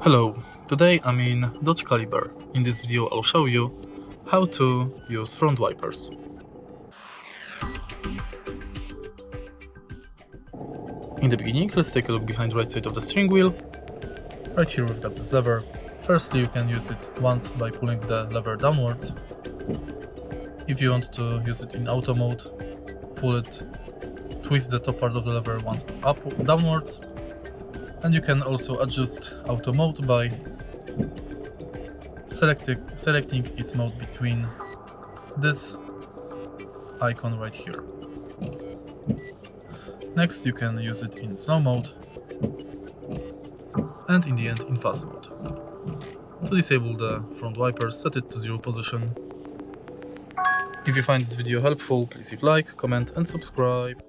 Hello, today I'm in Dodge Caliber. In this video I'll show you how to use front wipers. In the beginning, let's take a look behind the right side of the steering wheel. Right here we've got this lever. Firstly, you can use it once by pulling the lever downwards. If you want to use it in auto mode, pull it, twist the top part of the lever once downwards. And you can also adjust auto mode by selecting its mode between this icon right here. Next, you can use it in slow mode and in the end in fast mode. To disable the front wipers, set it to 0 position. If you find this video helpful, please leave like, comment and subscribe.